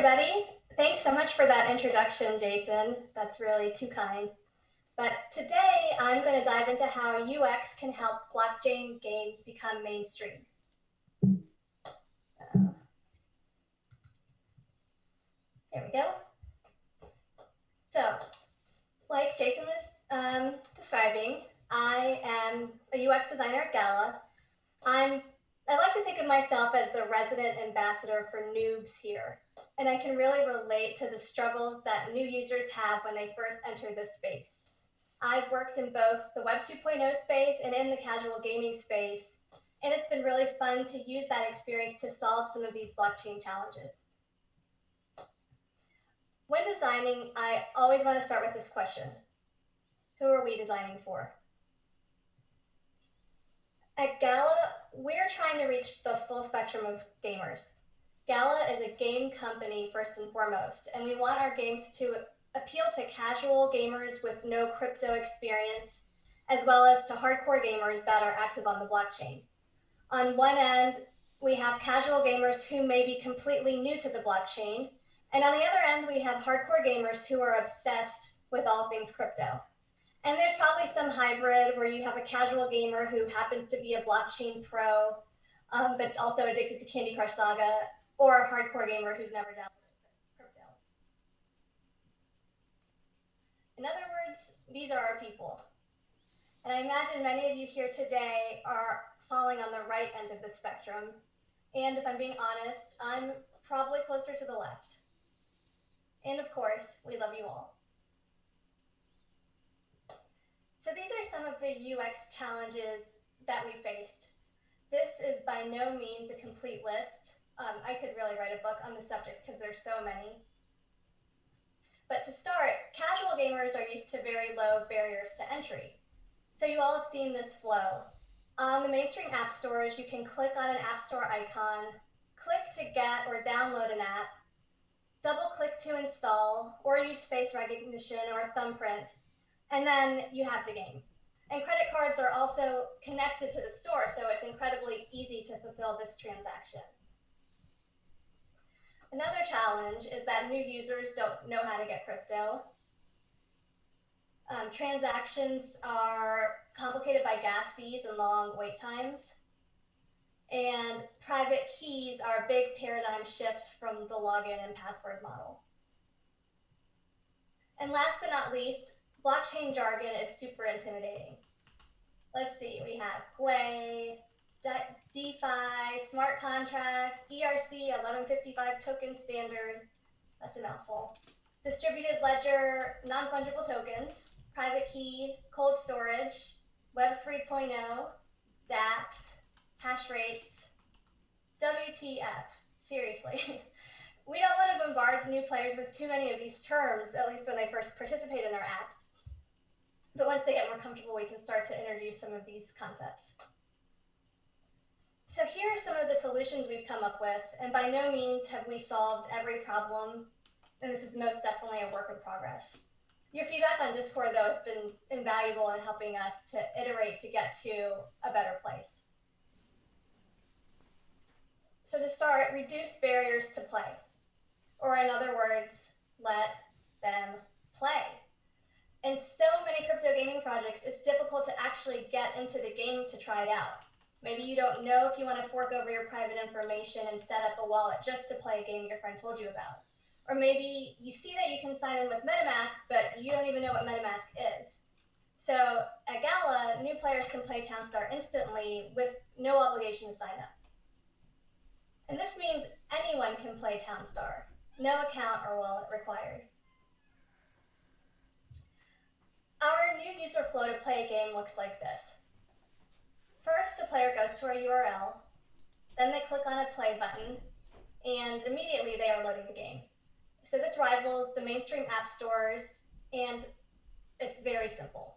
everybody. Thanks so much for that introduction, Jason. That's really too kind. But today I'm going to dive into how UX can help blockchain games become mainstream. There we go. So, like Jason was describing, I am a UX designer at Gala. I like to think of myself as the resident ambassador for noobs here, and I can really relate to the struggles that new users have when they first enter this space. I've worked in both the Web 2.0 space and in the casual gaming space, and it's been really fun to use that experience to solve some of these blockchain challenges. When designing, I always want to start with this question: who are we designing for? At Gala, we're trying to reach the full spectrum of gamers. Gala is a game company first and foremost, and we want our games to appeal to casual gamers with no crypto experience, as well as to hardcore gamers that are active on the blockchain. On one end, we have casual gamers who may be completely new to the blockchain, and on the other end, we have hardcore gamers who are obsessed with all things crypto. And there's probably some hybrid where you have a casual gamer who happens to be a blockchain pro, but also addicted to Candy Crush Saga, or a hardcore gamer who's never dabbled in crypto. In other words, these are our people. And I imagine many of you here today are falling on the right end of the spectrum. And if I'm being honest, I'm probably closer to the left. And of course, we love you all. So these are some of the UX challenges that we faced. This is by no means a complete list. I could really write a book on the subject because there's so many. But to start, casual gamers are used to very low barriers to entry. So you all have seen this flow. On the mainstream app stores, you can click on an app store icon, click to get or download an app, double click to install, or use face recognition or a thumbprint, and then you have the game. And credit cards are also connected to the store, so it's incredibly easy to fulfill this transaction. Another challenge is that new users don't know how to get crypto. Transactions are complicated by gas fees and long wait times. And private keys are a big paradigm shift from the login and password model. And last but not least, blockchain jargon is super intimidating. Let's see, we have GUI, DeFi, smart contracts, ERC 1155 token standard, that's a mouthful, distributed ledger, non-fungible tokens, private key, cold storage, Web 3.0, dApps, hash rates, WTF, seriously. We don't want to bombard new players with too many of these terms, at least when they first participate in our app. But once they get more comfortable, we can start to introduce some of these concepts. So here are some of the solutions we've come up with, and by no means have we solved every problem, and this is most definitely a work in progress. Your feedback on Discord, though, has been invaluable in helping us to iterate to get to a better place. So to start, reduce barriers to play. Or in other words, let them play. In so many crypto gaming projects, it's difficult to actually get into the game to try it out. Maybe you don't know if you want to fork over your private information and set up a wallet just to play a game your friend told you about. Or maybe you see that you can sign in with MetaMask, but you don't even know what MetaMask is. So at Gala, new players can play Townstar instantly with no obligation to sign up. And this means anyone can play Townstar, no account or wallet required. Our new user flow to play a game looks like this. First, a player goes to our URL, then they click on a play button, and immediately they are loading the game. So this rivals the mainstream app stores, and it's very simple.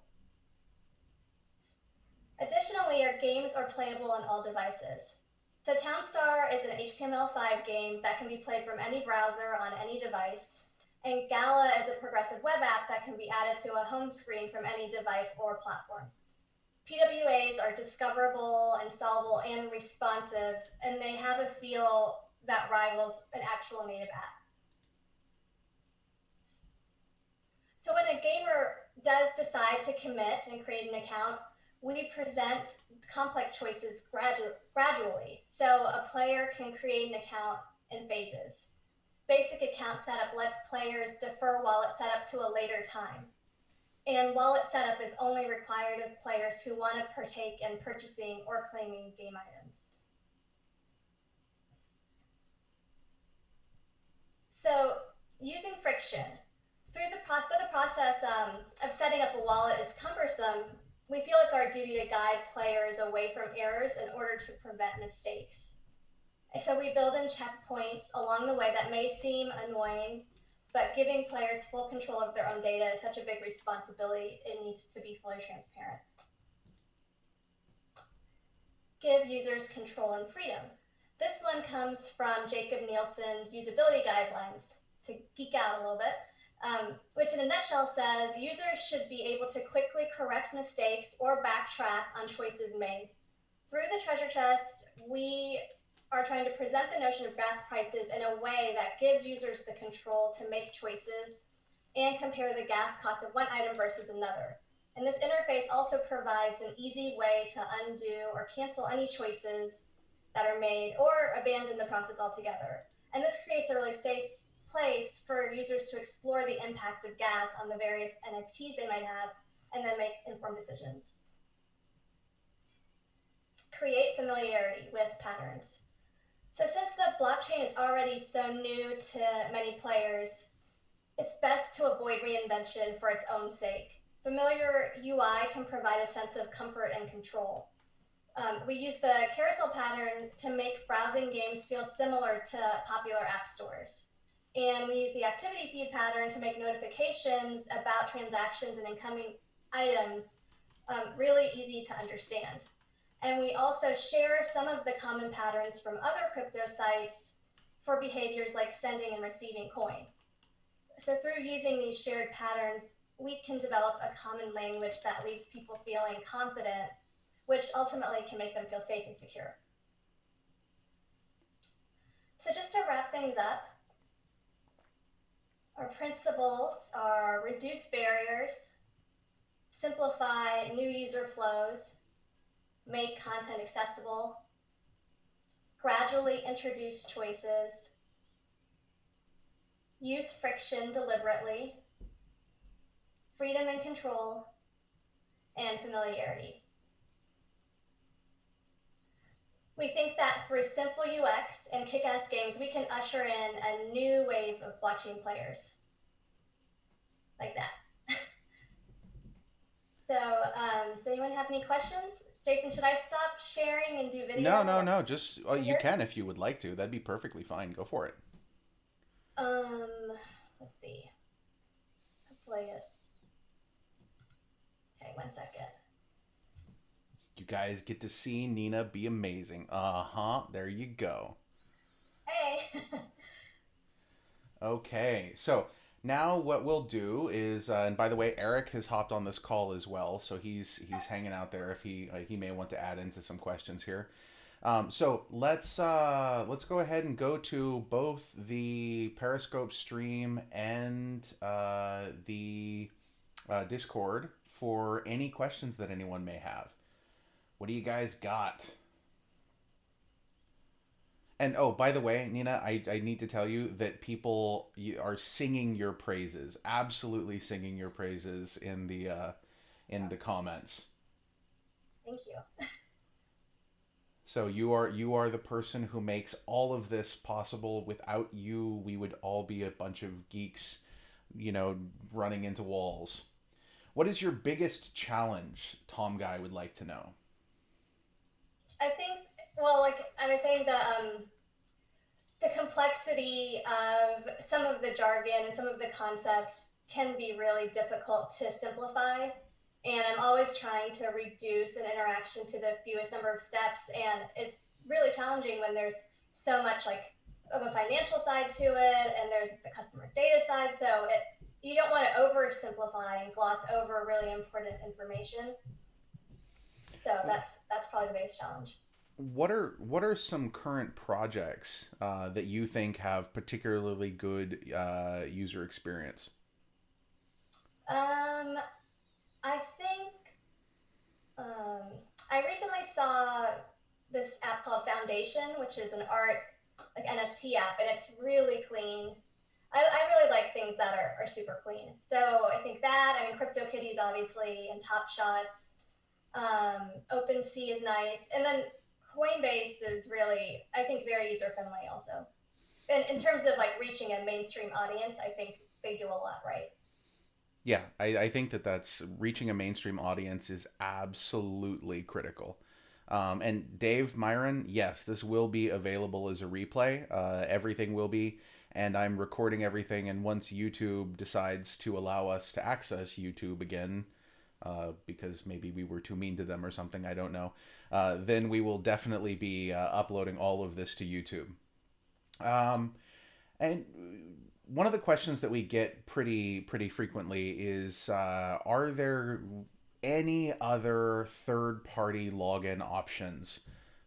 Additionally, our games are playable on all devices. So Townstar is an HTML5 game that can be played from any browser on any device, and Gala is a progressive web app that can be added to a home screen from any device or platform. PWAs are discoverable, installable, and responsive, and they have a feel that rivals an actual native app. gamer does decide to commit and create an account, we present complex choices gradually. So a player can create an account in phases. Basic account setup lets players defer wallet setup to a later time. And wallet setup is only required of players who want to partake in purchasing or claiming game items. So using friction. Through the process of setting up a wallet is cumbersome, we feel it's our duty to guide players away from errors in order to prevent mistakes. So we build in checkpoints along the way that may seem annoying, but giving players full control of their own data is such a big responsibility, it needs to be fully transparent. Give users control and freedom. This one comes from Jacob Nielsen's usability guidelines, to geek out a little bit, which in a nutshell says users should be able to quickly correct mistakes or backtrack on choices made. Through the treasure chest, we are trying to present the notion of gas prices in a way that gives users the control to make choices and compare the gas cost of one item versus another. And this interface also provides an easy way to undo or cancel any choices that are made or abandon the process altogether. And this creates a really safe place for users to explore the impact of gas on the various NFTs they might have and then make informed decisions. Create familiarity with patterns. So since the blockchain is already so new to many players, it's best to avoid reinvention for its own sake. Familiar UI can provide a sense of comfort and control. We use the carousel pattern to make browsing games feel similar to popular app stores. And we use the activity feed pattern to make notifications about transactions and incoming items really easy to understand. And we also share some of the common patterns from other crypto sites for behaviors like sending and receiving coin. So through using these shared patterns, we can develop a common language that leaves people feeling confident, which ultimately can make them feel safe and secure. So just to wrap things up, our principles are reduce barriers, simplify new user flows, make content accessible, gradually introduce choices, use friction deliberately, freedom and control, and familiarity. We think that through simple UX and kick-ass games, we can usher in a new wave of blockchain players. Like that. So, does anyone have any questions? Jason, should I stop sharing and do video? No. Just you can if you would like to. That'd be perfectly fine. Go for it. Let's see. I'll play it. Okay, 1 second. You guys get to see Nina be amazing. There you go. Hey. Okay, so now what we'll do is, and by the way, Eric has hopped on this call as well, so he's hanging out there if he may want to add into some questions here. So let's go ahead and go to both the Periscope stream and the Discord for any questions that anyone may have. What do you guys got? And oh, by the way, Nina, I need to tell you that people are singing your praises, absolutely singing your praises in the comments. Thank you. So you are the person who makes all of this possible. Without you, we would all be a bunch of geeks, running into walls. What is your biggest challenge? Tom Guy would like to know. I think, well, like I was saying, the complexity of some of the jargon and some of the concepts can be really difficult to simplify. And I'm always trying to reduce an interaction to the fewest number of steps. And it's really challenging when there's so much of a financial side to it, and there's the customer data side. So you don't want to oversimplify and gloss over really important information. So that's probably the biggest challenge. What are some current projects that you think have particularly good user experience? recently saw this app called Foundation, which is an art like NFT app, and it's really clean. I really like things that are super clean. So I think that, I mean, CryptoKitties obviously, and Top Shots. OpenSea is nice. And then Coinbase is really, I think, very user friendly also. And in terms of like reaching a mainstream audience, I think they do a lot right. Yeah, I think that that's reaching a mainstream audience is absolutely critical. And Dave Myron, yes, this will be available as a replay. Everything will be, and I'm recording everything. And once YouTube decides to allow us to access YouTube again, because maybe we were too mean to them or something, I don't know, then we will definitely be uploading all of this to YouTube. Um, and one of the questions that we get pretty frequently is, are there any other third party login options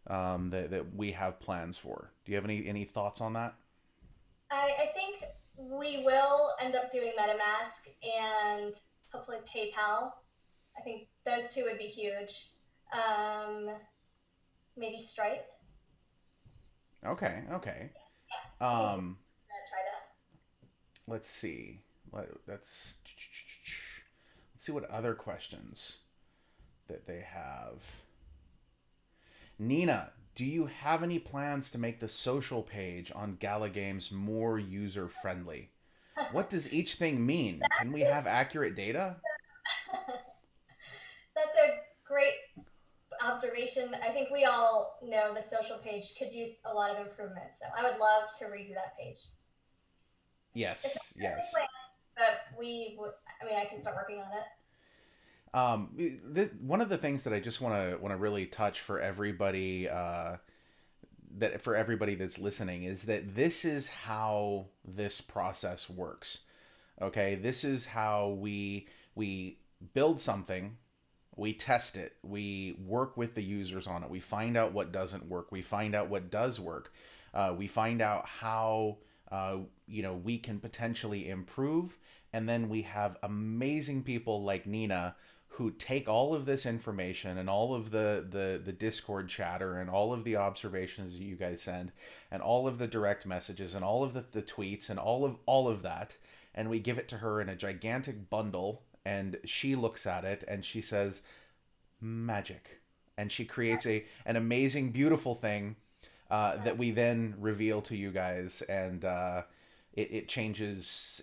that we have plans for? Do you have any thoughts on that? I think we will end up doing MetaMask and hopefully PayPal. I think those two would be huge. Um, Maybe Stripe. Okay, okay. I think we're Um, gonna try that. let's see. Let's see what other questions that they have. Nina, do you have any plans to make the social page on Gala Games more user friendly? What does each thing mean? Can we have accurate data? That's a great observation. I think we all know the social page could use a lot of improvement. So I would love to redo that page. It's Yes, not yes. planned, but we would. I mean, I can start working on it. One of the things that I just want to really touch for everybody, that for everybody that's listening, is that this is how this process works. Okay, this is how we build something, we test it, we work with the users on it, we find out what doesn't work, we find out what does work, we find out how we can potentially improve, and then we have amazing people like Nina who take all of this information and all of the Discord chatter and all of the observations that you guys send and all of the direct messages and all of the tweets and all of that, and we give it to her in a gigantic bundle, and she looks at it and she says magic, and she creates an amazing beautiful thing that we then reveal to you guys, and it changes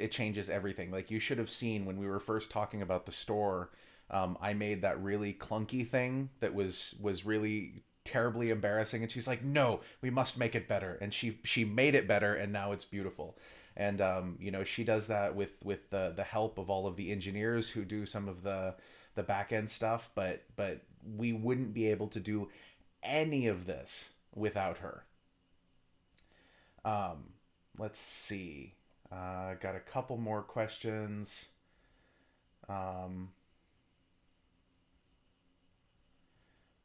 everything. Like, you should have seen when we were first talking about the store. I made that really clunky thing that was really terribly embarrassing, and she's like, no, we must make it better, and she made it better, and now it's beautiful. And she does that with the help of all of the engineers who do some of the back end stuff, but we wouldn't be able to do any of this without her. um let's see. Got a couple more questions. um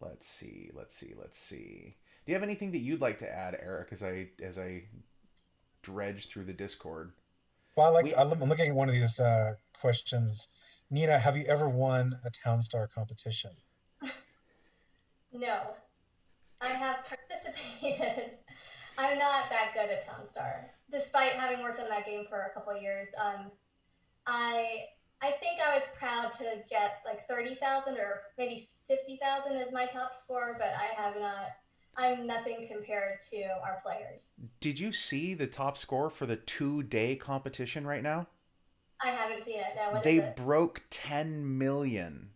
let's see. Do you have anything that you'd like to add, Eric, as I dredge through the Discord? Well, We I'm looking at one of these questions. Nina, have you ever won a Town Star competition? No, I have participated. I'm not that good at Town Star, despite having worked on that game for a couple of years. I I think I was proud to get like 30,000 or maybe 50,000 as my top score, but I have not. I'm nothing compared to our players. Did you see the top score for the 2-day competition right now? I haven't seen it. Now, what is They it? broke 10 million.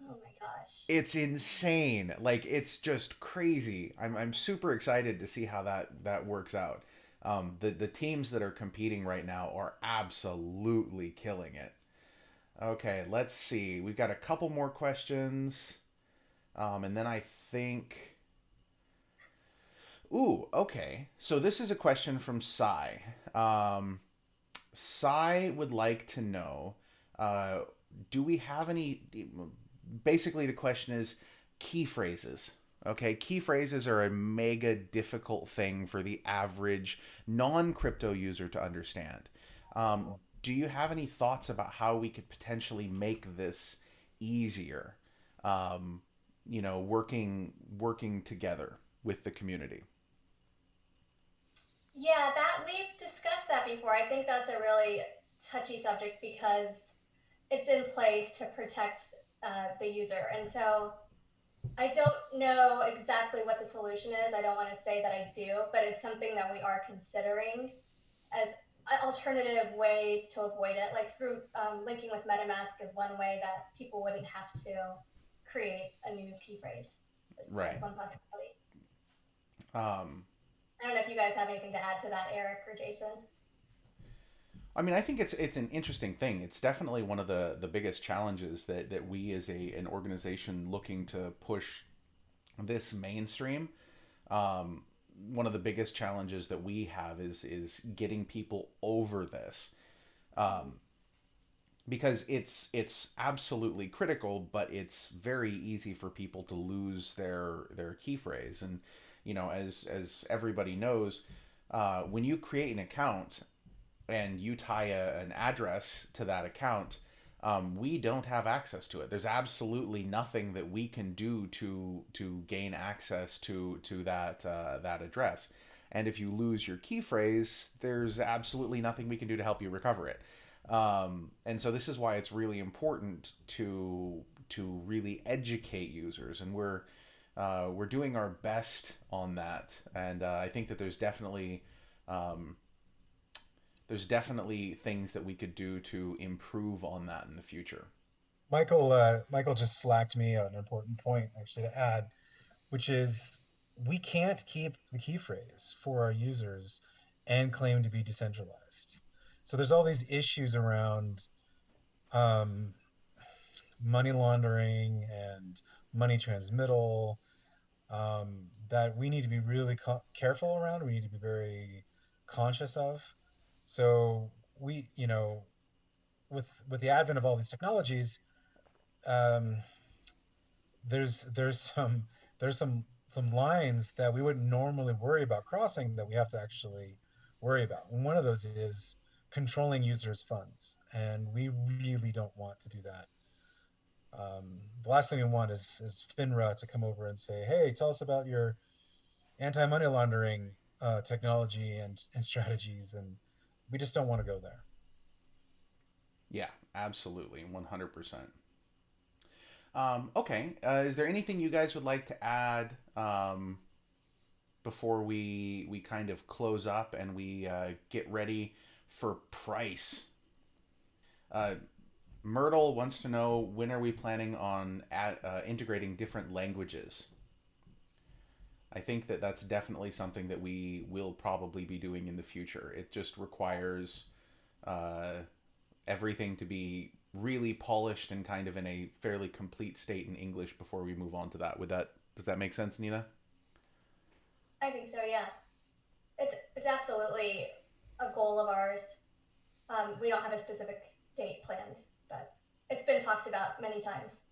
Oh my gosh. It's insane. Like, it's just crazy. I'm super excited to see how that works out. The teams that are competing right now are absolutely killing it. Okay, let's see. We've got a couple more questions. And then I think. Ooh, okay. So this is a question from Sai. Sai would like to know, uh, do we have any? Basically, the question is key phrases. Okay, key phrases are a mega difficult thing for the average non-crypto user to understand. Do you have any thoughts about how we could potentially make this easier? Um, working together with the community. Yeah, that we've discussed that before. I think that's a really touchy subject because it's in place to protect the user. And so I don't know exactly what the solution is. I don't want to say that I do, but it's something that we are considering as alternative ways to avoid it. Like through linking with MetaMask is one way that people wouldn't have to create a new key phrase. That's Right. one possibility. Um, I don't know if you guys have anything to add to that, Eric or Jason. I mean, I think it's an interesting thing. It's definitely one of the biggest challenges that we as an organization looking to push this mainstream. Um, One of the biggest challenges that we have is getting people over this, um, because it's absolutely critical, but it's very easy for people to lose their key phrase. And as everybody knows, when you create an account and you tie an address to that account, we don't have access to it. There's absolutely nothing that we can do to gain access to that address. And if you lose your key phrase, there's absolutely nothing we can do to help you recover it. And so this is why it's really important to really educate users, and we're doing our best on that. And I think that um, there's definitely things that we could do to improve on that in the future. Michael just slacked me an important point actually to add, which is we can't keep the key phrase for our users and claim to be decentralized. So there's all these issues around um, money laundering and money transmittal that we need to be really careful around. We need to be very conscious of. So with the advent of all these technologies, um, there's some lines that we wouldn't normally worry about crossing that we have to actually worry about. And one of those is controlling users' funds, and we really don't want to do that. The last thing we want is FINRA to come over and say, "Hey, tell us about your anti-money laundering technology and strategies," and we just don't want to go there. Yeah, absolutely, 100%. Okay, is there anything you guys would like to add before we kind of close up and we get ready for price? Uh, Myrtle wants to know, when are we planning on integrating different languages? I think that that's definitely something that we will probably be doing in the future. It just requires uh, everything to be really polished and kind of in a fairly complete state in English before we move on to that. Does that make sense, Nina? I think so. Yeah, it's absolutely a goal of ours. We don't have a specific date planned, but it's been talked about many times.